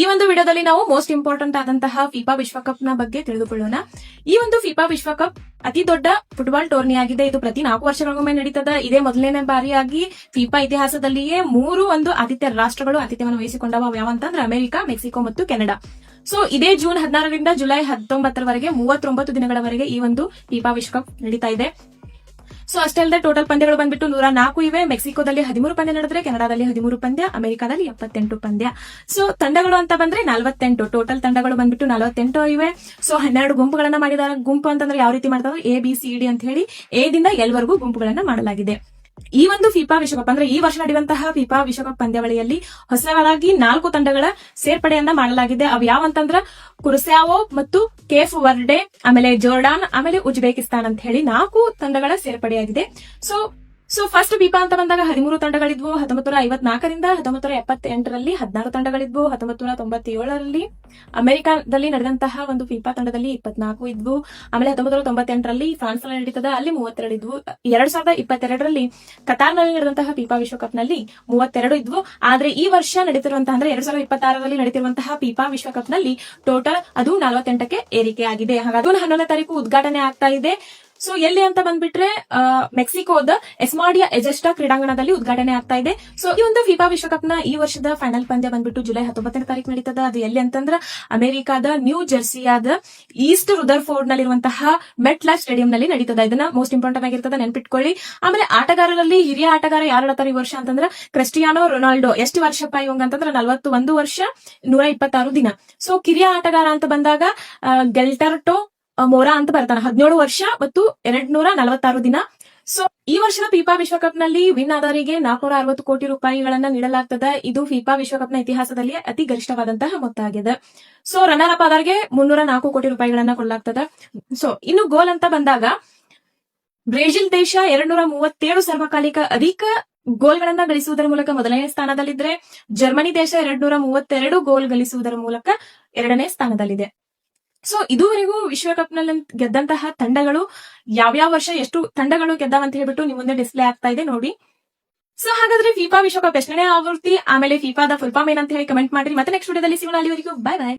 ಈ ಒಂದು ವಿಡಿಯೋದಲ್ಲಿ ನಾವು ಮೋಸ್ಟ್ ಇಂಪಾರ್ಟೆಂಟ್ ಆದಂತಹ ಫಿಫಾ ವಿಶ್ವಕಪ್ ನ ಬಗ್ಗೆ ತಿಳಿದುಕೊಳ್ಳೋಣ. ಈ ಒಂದು ಫಿಫಾ ವಿಶ್ವಕಪ್ ಅತಿ ದೊಡ್ಡ ಫುಟ್ಬಾಲ್ ಟೂರ್ನಿ ಆಗಿದೆ. ಇದು ಪ್ರತಿ 4 ವರ್ಷಗಳಿಗೊಮ್ಮೆ ನಡೀತದ. ಇದೇ ಮೊದಲನೇ ಬಾರಿಯಾಗಿ ಫಿಫಾ ಇತಿಹಾಸದಲ್ಲಿಯೇ 3 ಒಂದು ಆತಿಥ್ಯ ರಾಷ್ಟ್ರಗಳು ಆತಿಥ್ಯವನ್ನು ವಹಿಸಿಕೊಂಡವ. ಯಾವಂತಂದ್ರೆ ಅಮೆರಿಕ, ಮೆಕ್ಸಿಕೋ ಮತ್ತು ಕೆನಡಾ. ಸೊ ಇದೇ ಜೂನ್ 16ರಿಂದ ಜುಲೈ 19ರವರೆಗೆ 39 ದಿನಗಳವರೆಗೆ ಈ ಒಂದು ಫಿಫಾ ವಿಶ್ವಕಪ್ ನಡೀತಾ ಇದೆ. ಸೊ ಅಷ್ಟೇ ಅಲ್ಲದೆ ಟೋಟಲ್ ಪಂದ್ಯಗಳು ಬಂದ್ಬಿಟ್ಟು 104 ಇವೆ. ಮೆಕ್ಸಿಕೋದಲ್ಲಿ 13 ಪಂದ್ಯ ನಡೆದ್ರೆ, ಕೆನಡಾದಲ್ಲಿ 13 ಪಂದ್ಯ, ಅಮೆರಿಕಾದಲ್ಲಿ 78 ಪಂದ್ಯ. ಸೊ ತಂಡಗಳು ಅಂತ ಬಂದ್ರೆ 48 ಟೋಟಲ್ ತಂಡಗಳು ಬಂದ್ಬಿಟ್ಟು 48 ಇವೆ. ಸೊ 12 ಗುಂಪುಗಳನ್ನ ಮಾಡಿದ್ದಾರೆ. ಗುಂಪು ಅಂತಂದ್ರೆ ಯಾವ ರೀತಿ ಮಾಡ್ತಾರೆ, ABCD ಅಂತ ಹೇಳಿ ಎ ದಿಂದ ಎಲ್ ವರೆಗೂ ಗುಂಪುಗಳನ್ನ ಮಾಡಲಾಗಿದೆ. ಈ ಒಂದು ಫಿಫಾ ವಿಶ್ವಕಪ್ ಅಂದ್ರೆ ಈ ವರ್ಷ ನಡೆಯುವಂತಹ ಫಿಫಾ ವಿಶ್ವಕಪ್ ಪಂದ್ಯಾವಳಿಯಲ್ಲಿ ಹೊಸದಾಗಿ 4 ತಂಡಗಳ ಸೇರ್ಪಡೆಯನ್ನ ಮಾಡಲಾಗಿದೆ. ಅವು ಯಾವಂತಂದ್ರ ಕುರ್ಸಾವೋ ಮತ್ತು ಕೇಫ್ ವರ್ಡೆ, ಆಮೇಲೆ ಜೋರ್ಡಾನ್, ಆಮೇಲೆ ಉಜ್ಬೇಕಿಸ್ತಾನ್ ಅಂತ ಹೇಳಿ 4 ತಂಡಗಳ ಸೇರ್ಪಡೆಯಾಗಿದೆ. ಸೊ ಫಸ್ಟ್ ಫಿಫಾ ಅಂತ ಬಂದಾಗ 13 ತಂಡಗಳಿದ್ವು. 1954ರಿಂದ 1978ರಲ್ಲಿ 16 ತಂಡಗಳಿದ್ವು. 1997ರಲ್ಲಿ ಅಮೆರಿಕಾದಲ್ಲಿ ನಡೆದಂತಹ ಒಂದು ಫಿಫಾ ತಂಡದಲ್ಲಿ 24 ಇದ್ವು. ಆಮೇಲೆ 1998ರಲ್ಲಿ ಫ್ರಾನ್ಸ್ ನಲ್ಲಿ ನಡೀತದ, ಅಲ್ಲಿ 32 ಇದ್ವು. 2022ರಲ್ಲಿ ಕತಾರ್ನಲ್ಲಿ ನಡೆದಂತಹ ಫಿಫಾ ವಿಶ್ವಕಪ್ ನಲ್ಲಿ 32 ಇದ್ವು. ಆದ್ರೆ ಈ ವರ್ಷ ನಡೀತಿರುವಂತಹ ಅಂದ್ರೆ 2026ರಲ್ಲಿ ನಡೀತಿರುವಂತಹ ಫಿಫಾ ವಿಶ್ವಕಪ್ ನಲ್ಲಿ ಟೋಟಲ್ ಅದು 48ಕ್ಕೆ ಏರಿಕೆ ಆಗಿದೆ. ಹಾಗಾದ್ರೆ 11ನೇ ತಾರೀಕು ಉದ್ಘಾಟನೆ ಆಗ್ತಾ ಇದೆ. ಸೊ ಎಲ್ಲಿ ಅಂತ ಬಂದ್ಬಿಟ್ರೆ ಮೆಕ್ಸಿಕೋದ ಎಸ್ಮಾಡಿಯಾ ಎಜೆಸ್ಟಾ ಕ್ರೀಡಾಂಗಣದಲ್ಲಿ ಉದ್ಘಾಟನೆ ಆಗ್ತಾ ಇದೆ. ಸೊ ಈ ಒಂದು ಫಿಫಾ ವಿಶ್ವಕಪ್ ನ ಈ ವರ್ಷದ ಫೈನಲ್ ಪಂದ್ಯ ಬಂದ್ಬಿಟ್ಟು ಜುಲೈ 19ನೇ ತಾರೀಕು ನಡೀತದ. ಅದು ಎಲ್ಲಿ ಅಂತಂದ್ರ ಅಮೆರಿಕಾದ ನ್ಯೂ ಜೆರ್ಸಿಯಾದ ಈಸ್ಟ್ ರುದರ್ಫೋರ್ಡ್ ನಲ್ಲಿರುವಂತಹ ಮೆಟ್ ಲೈಫ್ ಸ್ಟೇಡಿಯಂ ನಲ್ಲಿ ನಡೀತದ. ಇದನ್ನ ಮೋಸ್ಟ್ ಇಂಪಾರ್ಟೆಂಟ್ ಆಗಿರ್ತದ, ನೆನ್ಪಿಟ್ಕೊಳ್ಳಿ. ಆಮೇಲೆ ಆಟಗಾರರಲ್ಲಿ ಹಿರಿಯ ಆಟಗಾರ ಯಾರು ಆಡ್ತಾರೆ ಈ ವರ್ಷ ಅಂತಂದ್ರ ಕ್ರಿಸ್ಟಿಯಾನೋ ರೊನಾಲ್ಡೋ. ಎಷ್ಟು ವರ್ಷಪ್ಪ ಇವಂಗ ಅಂತಂದ್ರ 41 ವರ್ಷ 126 ದಿನ. ಸೊ ಕಿರಿಯ ಆಟಗಾರ ಅಂತ ಬಂದಾಗ ಗೆಲ್ಟರ್ಟೋ ಮೋರಾ ಅಂತ ಬರ್ತಾನೆ, 17 ವರ್ಷ ಮತ್ತು 246 ದಿನ. ಸೊ ಈ ವರ್ಷದ ಫಿಫಾ ವಿಶ್ವಕಪ್ ನಲ್ಲಿ ವಿನ್ ಆದವರಿಗೆ 460 ಕೋಟಿ ರೂಪಾಯಿಗಳನ್ನ ನೀಡಲಾಗ್ತದೆ. ಇದು ಫಿಫಾ ವಿಶ್ವಕಪ್ ನ ಇತಿಹಾಸದಲ್ಲಿ ಅತಿ ಗರಿಷ್ಠವಾದಂತಹ ಮೊತ್ತ ಆಗಿದೆ. ಸೊ ರನ್ನರ್ ಅಪ್ ಆದವರಿಗೆ 304 ಕೋಟಿ ರೂಪಾಯಿಗಳನ್ನ ಕೊಡಲಾಗ್ತದೆ. ಸೊ ಇನ್ನು ಗೋಲ್ ಅಂತ ಬಂದಾಗ ಬ್ರೆಜಿಲ್ ದೇಶ 237 ಸರ್ವಕಾಲಿಕ ಅಧಿಕ ಗೋಲ್ಗಳನ್ನ ಗಳಿಸುವುದರ ಮೂಲಕ ಮೊದಲನೇ ಸ್ಥಾನದಲ್ಲಿದ್ರೆ, ಜರ್ಮನಿ ದೇಶ 232 ಗೋಲ್ ಗಳಿಸುವುದರ ಮೂಲಕ 2ನೇ ಸ್ಥಾನದಲ್ಲಿದೆ. ಸೊ ಇದುವರೆಗೂ ವಿಶ್ವಕಪ್ ನಲ್ಲಿ ಗೆದ್ದಂತಹ ತಂಡಗಳು ಯಾವ್ಯಾವ ವರ್ಷ ಎಷ್ಟು ತಂಡಗಳು ಗೆದ್ದಾವಂತ ಹೇಳ್ಬಿಟ್ಟು ನಿಮ್ ಮುಂದೆ ಡಿಸ್ಪ್ಲೇ ಆಗ್ತಾ ಇದೆ ನೋಡಿ. ಸೊ ಹಾಗಾದ್ರೆ ಫಿಫಾ ವಿಶ್ವಕಪ್ ಎಷ್ಟನೇ ಆವೃತ್ತಿ, ಆಮೇಲೆ ಫಿಫಾದ ಫುಲ್ ಫಾರ್ಮ್ ಏನಂತ ಹೇಳಿ ಕಮೆಂಟ್ ಮಾಡ್ರಿ. ಮತ್ತೆ ನೆಕ್ಸ್ಟ್ ವಿಡಿಯೋದಲ್ಲಿ ಸಿಗೋಣ. ಅಲ್ಲಿವರೆಗೂ ಬೈ ಬೈ.